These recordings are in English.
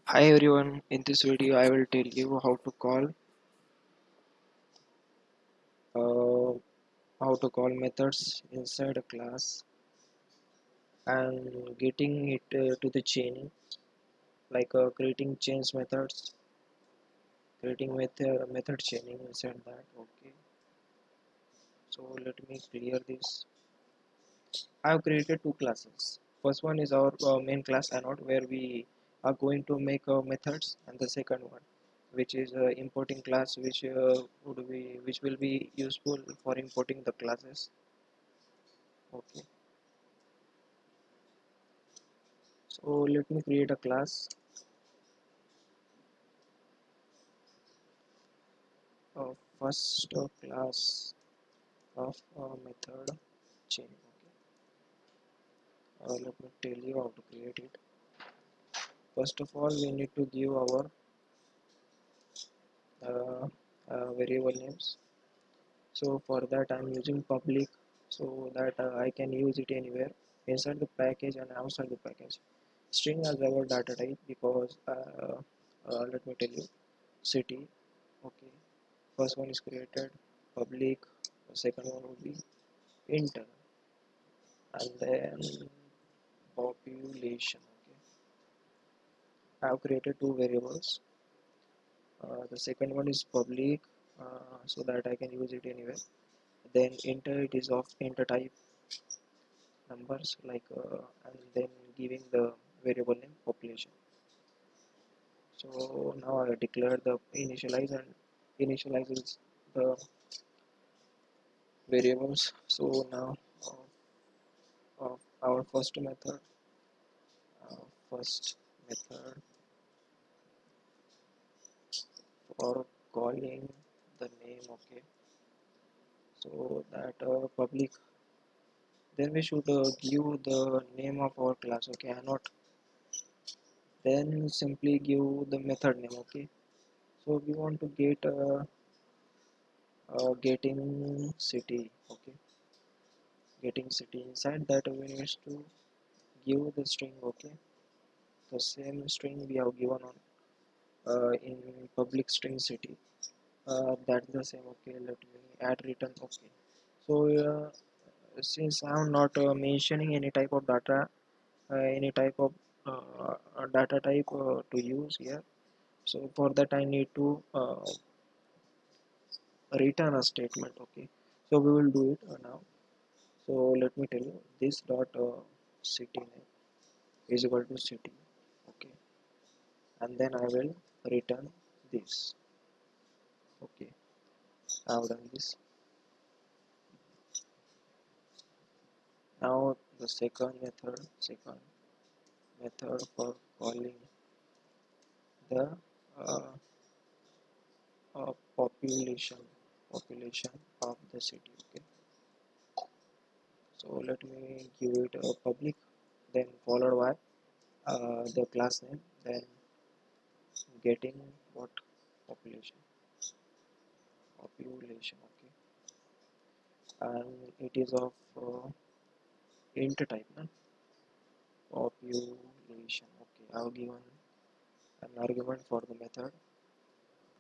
Hi everyone, in this video I will tell you uh, how to call methods inside a class and getting it to the chaining, like creating change methods, creating method chaining inside that. Okay, so let me clear this. I have created two classes. First one is our main class anode where we are going to make methods, and the second one which is importing class which will be useful for importing the classes. Okay, so let me create a class. First class of method chain. Okay, let me tell you how to create it. First of all, we need to give our uh, variable names. So for that I'm using public, so that I can use it anywhere inside the package and outside the package. String as our data type because let me tell you, city. Okay, first one is created public, the second one would be int, and then population. Okay, I have created two variables. The second one is public, so that I can use it anywhere. Then int, it is of int type numbers, like and then giving the variable name population. So now I declare the initializes the variables. So now our first method for calling the name. Okay, so that public, then we should give the name of our class. Okay, and not then simply give the method name. Okay, so we want to get getting city. Okay, getting city, inside that we need to give the string. Okay, the same string we have given on in public string city, that's the same. Okay, let me add return. Okay, so since I'm not mentioning any type of data, any type of data type to use here, so for that I need to return a statement. Okay, so we will do it now. So let me tell you, this dot city name is equal to city. Okay, and then I will return this. Okay, I have done this. Now the second method for calling the uh, population of the city. Okay, so let me give it a public, then followed by the class name, then getting what population. Okay, and it is of int type, na? Population. Okay, I've given an argument for the method,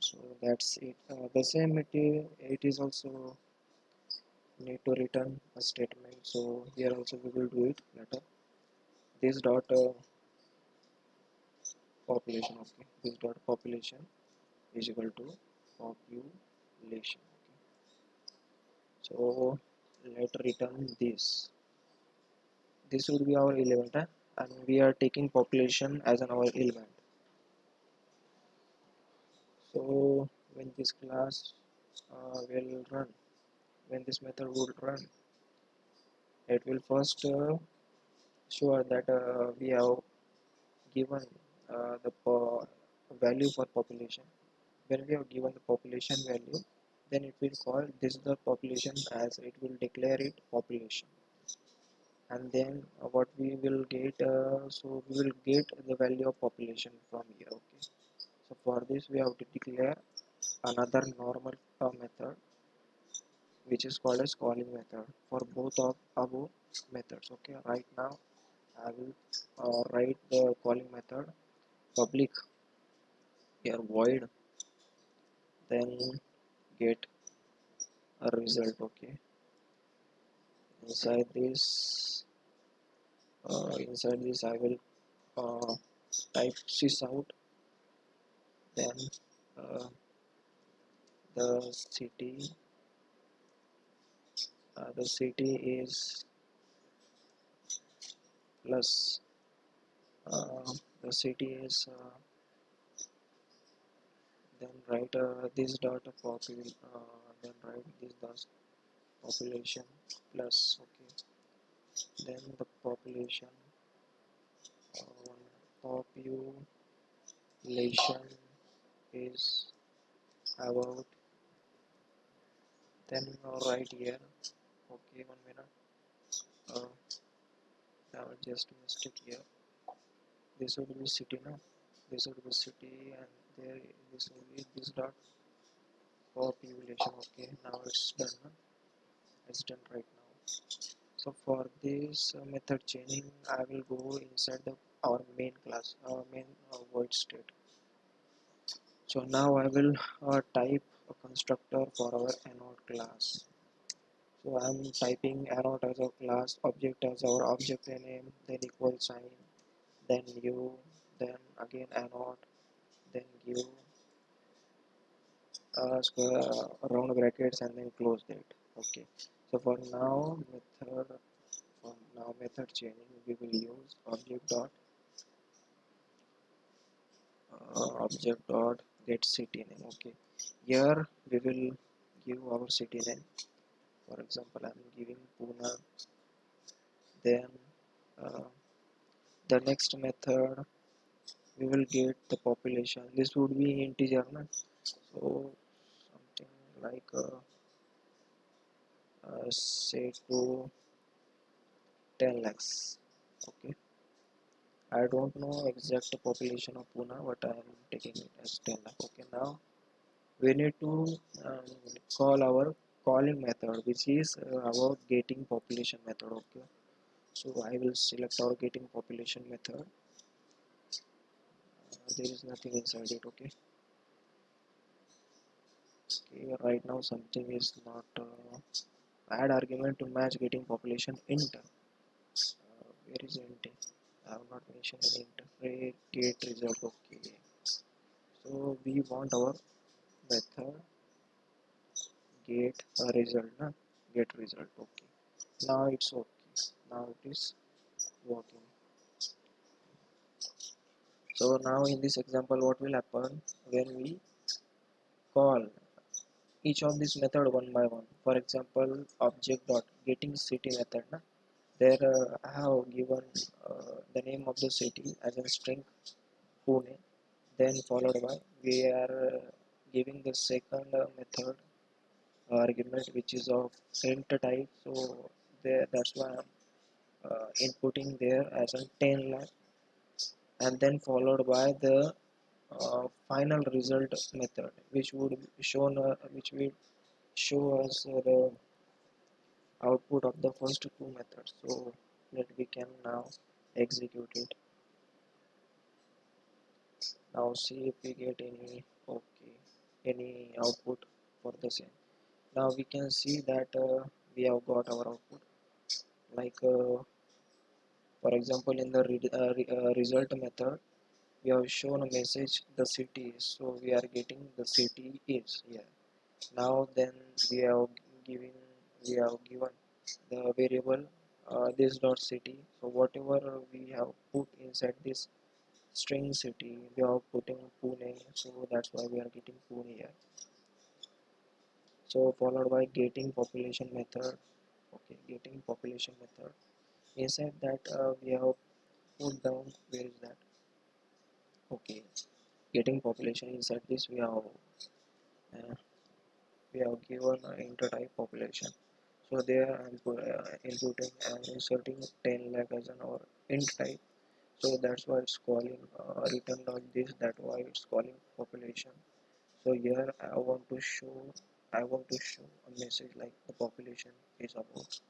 so that's it. The same it is also need to return a statement, so here also we will do it later. This dot population. Okay, this dot population is equal to population. Okay, so let return this would be our element, and we are taking population as an our element. So when this class will run, when this method would run, it will first show that we have given the value for population. When we have given the population value, then it will call this the population, as it will declare it population. And then what we will get, so we will get the value of population from here. Okay, so for this we have to declare another normal method, which is called as calling method for both of above methods. Okay, right now I will write the calling method public. here void, then get a result. Okay, inside this I will type sys out, then uh, the city is plus the city is then write this dot then write this dot population plus. Okay, then the population population is about, then right here. Okay, 1 minute. I will just mistake here. This would be city now. This would be city, and there this will be this dot population. Okay, now it's done. It's done right now. So for this method chaining, I will go inside our main class, our main void state. So now I will type a constructor for our anode class. So I'm typing anode as a class, object as our object name, then equal sign, then new, then again anode, then give square round brackets and then close that. Okay. So for now method chaining, we will use object dot get city name. Okay. Here we will give our city name. For example, I'm giving Pune. Then uh, the next method we will get the population. This would be integer, na? So something like say to 10 lakhs. Okay, I don't know exact population of Pune, but I am taking it as 10 lakh. Okay, now we need to um, call our calling method, which is about getting population method. Okay, so I will select our getting population method. There is nothing inside it. Okay, okay, right now something is not add argument to match getting population int. Where is int? I have not mentioned an int. Get result. Okay, so we want our method get a result, na? Get result. Okay, now it's okay. Now it is working. So now in this example, what will happen when we call each of this method one by one? For example, object dot getting city method, na? There I have given the name of the city as a string Pune, then followed by we are giving the second method argument which is of int type. So there, that's why I'm inputting there as a 10 lakh, and then followed by the final result method which will show us the output of the first two methods. So that we can now execute it. Now see if we get any output for the same. Now we can see that we have got our output, like for example in the result method we have shown a message the city is, so we are getting the city is here. Now then giving we have given the variable this dot city. So whatever we have put inside this string city, we are putting Pune, so that's why we are getting Pune here. So followed by getting population method. Okay, getting population method, inside that we have put down, where is that? Okay, getting population, inside this uh, we have given int type population. So there I'm inputting and inserting 10 lakh as an our int type. So that's why it's calling return dot this, that why it's calling population. So here I want to show a message like the population is about.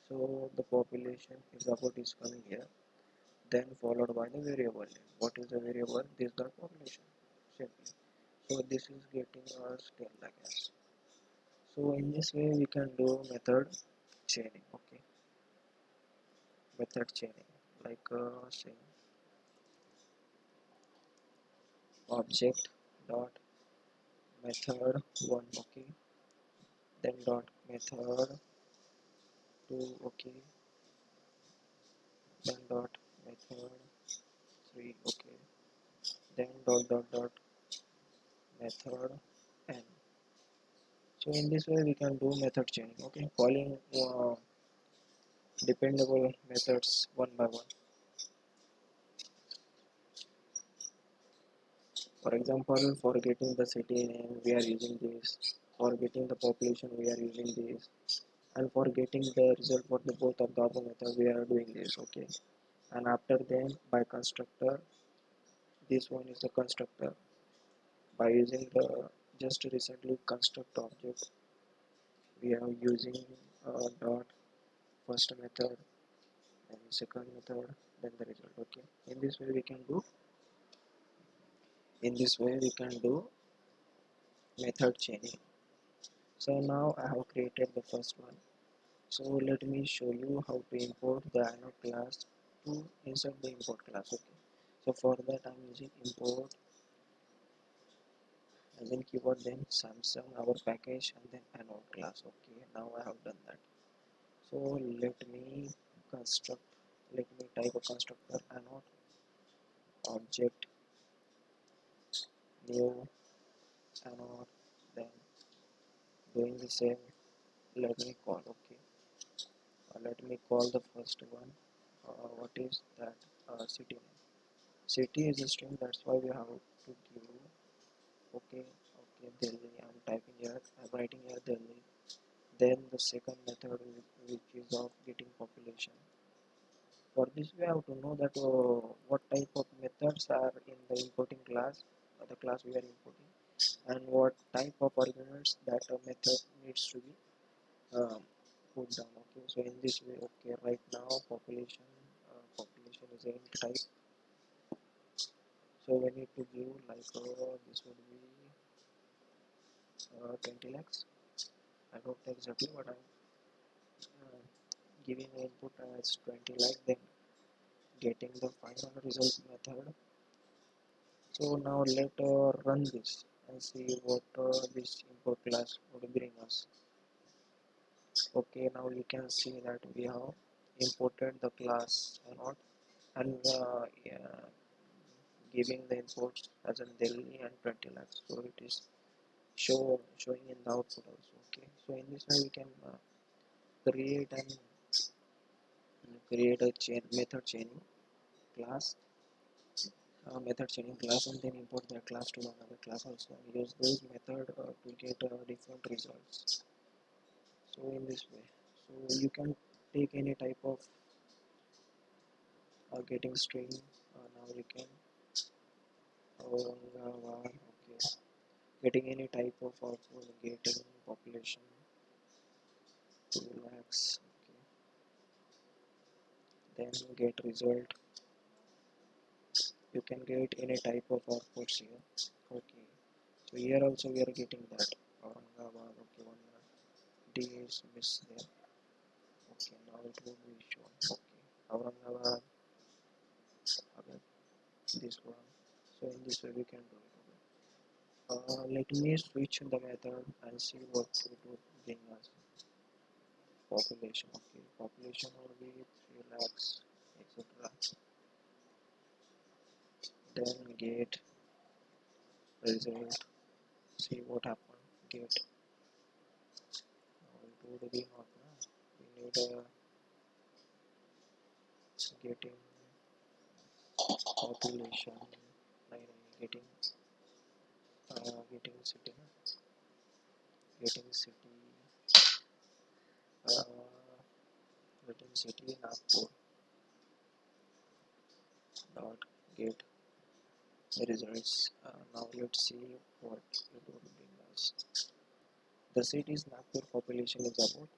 So the population is about is coming here, then followed by the variable name. What is the variable? This is the population. simply. So this is getting us 10 lakhs. So in this way we can do method chaining. Okay, method chaining, like say object dot method 1, okay, then dot method 2, okay, then dot method 3, okay, then dot method n. So in this way we can do method chaining, okay, calling dependable methods one by one. For example, for getting the city name we are using this, for getting the population we are using this, and for getting the result for the both of the other method we are doing this, okay. And after then by constructor, this one is the constructor. By using the just recently construct object, we are using dot first method and second method, then the result, okay. In this way we can do, method chaining. So now I have created the first one. So let me show you how to import the anode class to insert the import class, okay. So for that I'm using import as in keyword, then Samsung our package, and then anode class, okay. Now I have done that. So construct let me type a constructor anode object new anode, then doing the same, let me call, okay. Let me call the first one, what is that, city name. City is a string, that's why we have to give, okay, Delhi. I'm typing here, I'm writing here Delhi. Then the second method which is of getting population. For this we have to know that what type of methods are in the importing class, the class we are importing, and what type of arguments that a method needs to be um, put down, okay. So in this way, okay, right now population is a int type, so we need to give like this would be 20 lakhs. I don't know exactly what I'm uh, giving input as 20 lakhs, then getting the final result method. So now let run this and see what this import class would bring us. Okay, now you can see that we have imported the class anode, and yeah, giving the imports as in Delhi and 20 lakhs. So it is showing in the output also, okay. So in this way we can create and create a method chaining class, and then import that class to another class also, and use those method to get different results. So in this way, so you can take any type of getting string. Now you can okay, getting any type of output, getting population 2 lakhs, okay. Then get result, you can get any type of outputs here, okay. So here also we are getting that Aurangabad, okay, one D is missed there, okay. Now it will be shown, okay, Aurangabad, okay, this one. So in this way we can do it, okay. Let me switch the method and see what it would bring us. Population, okay, population will be 3 lakhs, etc. Then get result, see what happened, get, it would be not, no? We need getting population, getting getting city, getting city, uh, getting city Nagpur dot get results. Now let's see what it would bring us. The city's Nagpur population is about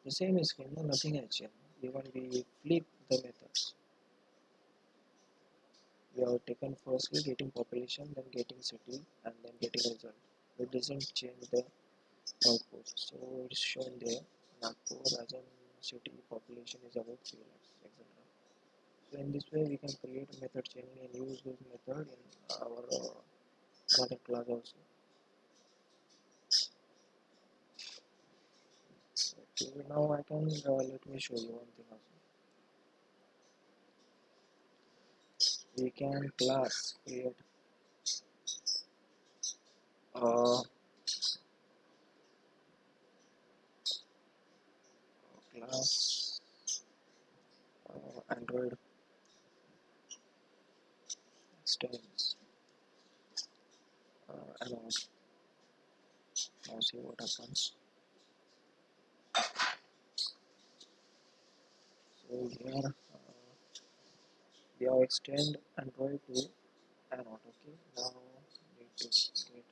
the same is no, nothing has changed. Even we flip the methods, we have taken firstly getting population, then getting city, and then getting result. It doesn't change the output. So it's shown there Nagpur as a city population is about 3 lakhs, etc. So in this way we can create a method chaining and use this method in our another class also. Okay, now I can let me show you one thing also. We can create a class Android extends and now see what happens. So here we have extend Android to anode. Okay, now need to get.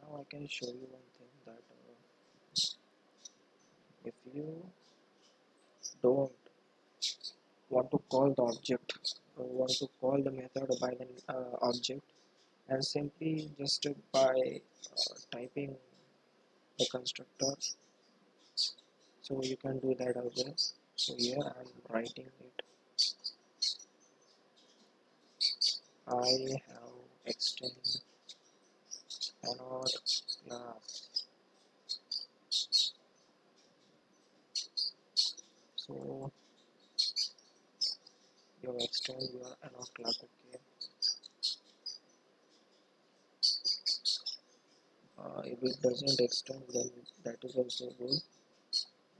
Now I can show you one thing that if you don't want to call the object, want to call the method by the object, and simply just by typing the constructor, so you can do that as well. So here I am writing it. I have extend anode class. So you extend your anode class. Okay. If it doesn't extend, then that is also good.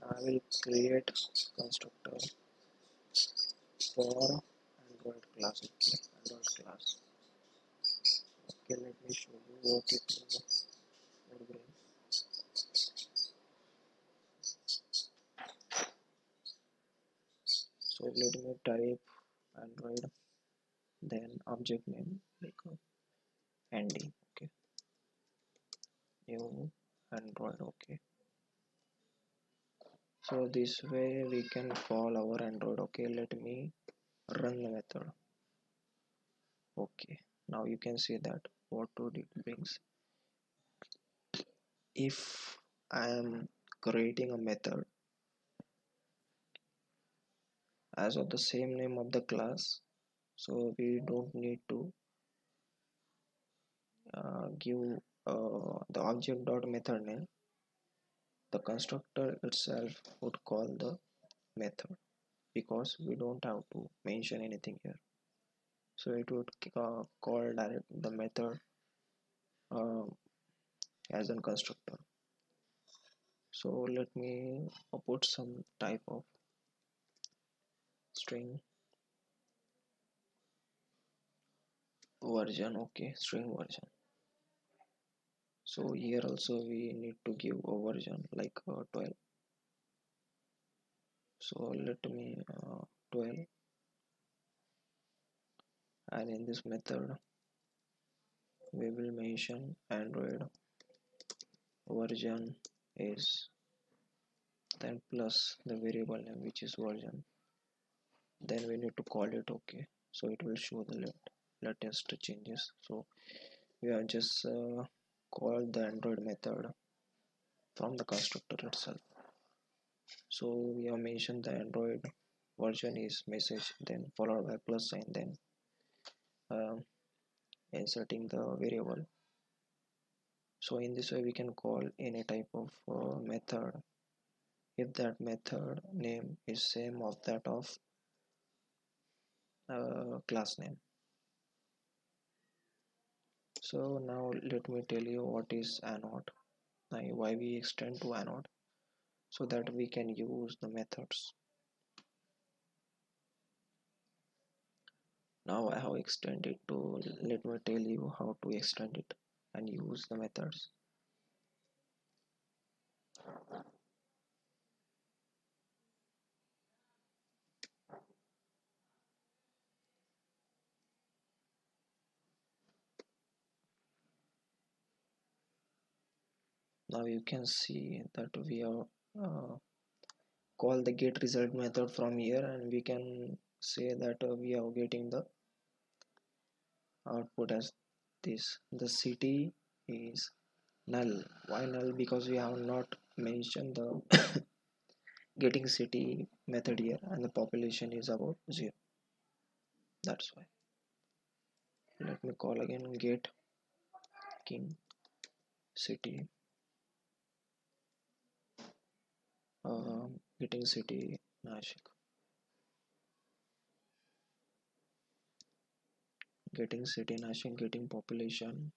I will create constructor for Android class. Okay, Android class. Okay, let me show you what it would bring. So let me type Android, then object name like Andy. Okay, new Android. Okay. So this way we can call our Android. Okay, let me run the method. Okay, now you can see that what would it brings. If I am creating a method as of the same name of the class, so we don't need to give the object dot method name. The constructor itself would call the method because we don't have to mention anything here. So it would call direct the method uh, as a constructor. So let me put some type of string version. Okay, string version. So here also we need to give a version like 12. So let me 12, and in this method we will mention Android version is, then plus the variable name which is version, then we need to call it. Okay, so it will show the latest changes. So we have just called the Android method from the constructor itself. So we have mentioned the Android version is message, then followed by plus sign, then um, inserting the variable. So in this way we can call any type of method if that method name is same of that of class name. So now let me tell you what is anode, why we extend to anode, so that we can use the methods. Now I have extended to, let me tell you how to extend it and use the methods. Now you can see that we have call the get result method from here, and we can say that we are getting the output as this. The city is null. Why null? Because we have not mentioned the getting city method here, and the population is about 0. That's why. Let me call again get king city, getting city Nashik, getting city Nashik, getting population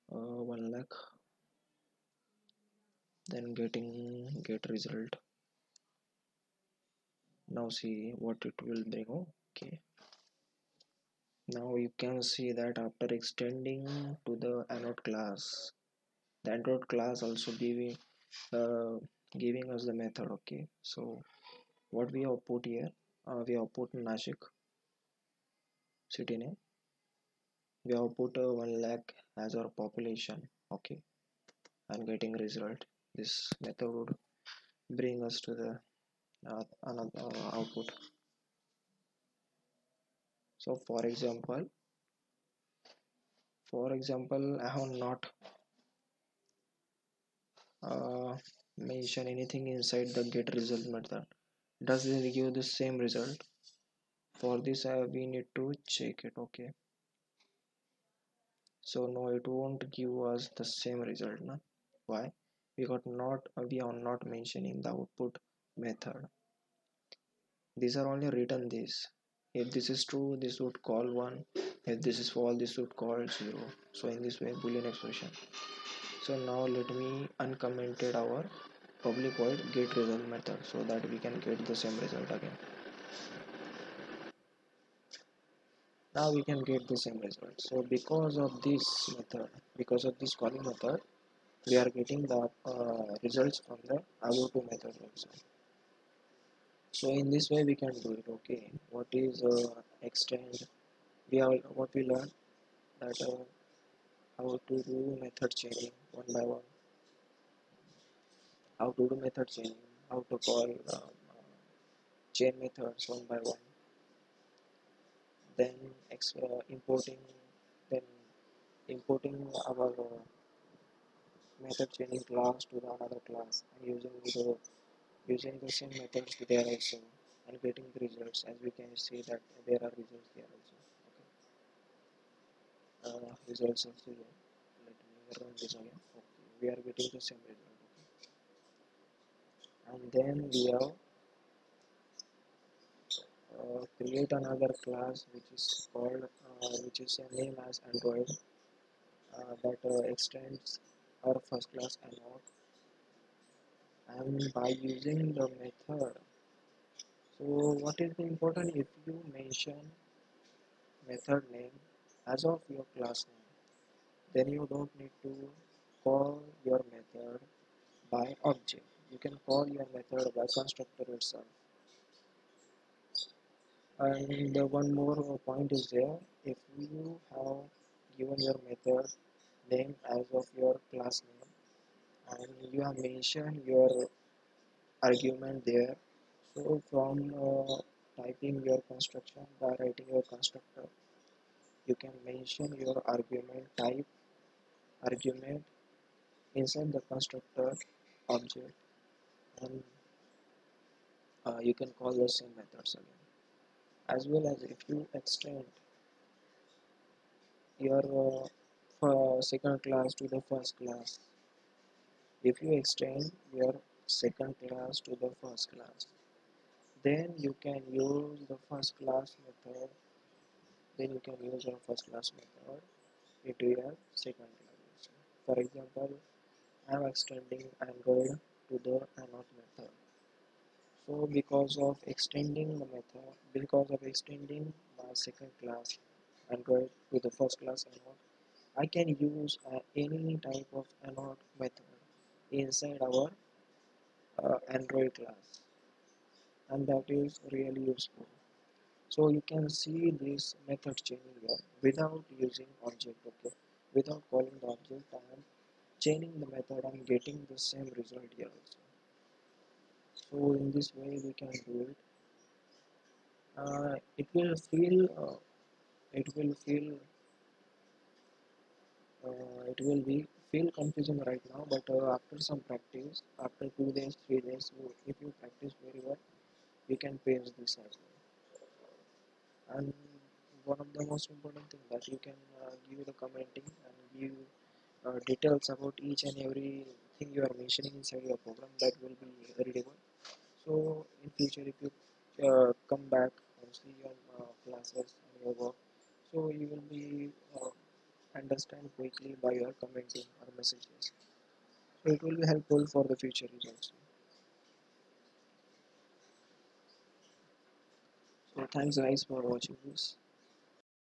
1 lakh, then getting get result. Now see what it will bring. Okay, now you can see that after extending to the anode class, the anode class also uh, giving us the method. Okay, so what we have put here, we have put Nashik city name, we have put 1 lakh as our population. Okay, and getting result, this method would bring us to the another output. So for example I have not uh, mention anything inside the get result method. Does it give the same result? For this we need to check it. Okay, so no, it won't give us the same result. No? Why? Because not we are not mentioning the output method. These are only written this. If this is true, this would call 1. If this is false, this would call 0. So in this way boolean expression. So now let me uncommented our public void get result method so that we can get the same result again. Now we can get the same result. So because of this method, because of this calling method, we are getting the results from the other two methods also. So in this way we can do it. Okay, what is extend? We have what we learned that how to do method chaining one by one, how to do method chaining, how to call chain methods one by one, then importing, then importing our method chaining class to the another class and using the same methods there also and getting the results. As we can see that there are results here also. Okay, results also here. Let me run this again. Okay, we are getting the same result. Okay. And then we have create another class which is called which is a name as Android that extends our first class anode, and by using the method. So what is the important? If you mention method name as of your class name, then you don't need to call your method by object. You can call your method by constructor itself. And one more point is there. If you have given your method name as of your class name and you have mentioned your argument there, so from typing your construction by writing your constructor, you can mention your argument type argument inside the constructor object, and you can call the same methods again. As well as if you extend your second class to the first class, if you extend your second class to the first class, then you can use the first class method, then you can use your first class method into your second class. For example, I am extending Android to the anode method. So because of extending my second class Android to the first class anode, I can use any type of anode method inside our Android class, and that is really useful. So you can see this method chaining here without using object. Okay, without calling the object, I am chaining the method and getting the same result here also. So in this way we can do it. It will feel it will feel it will be feel confusing right now, but after some practice, after 2 days, 3 days, if you practice very well, you can paste this as well. And one of the most important thing that you can give the commenting and give details about each and every thing you are mentioning inside your program, that will be readable. So in future, if you come back and see your classes and your work, so you will be understand quickly by your commenting or messages. So it will be helpful for the future results. So thanks guys for watching this.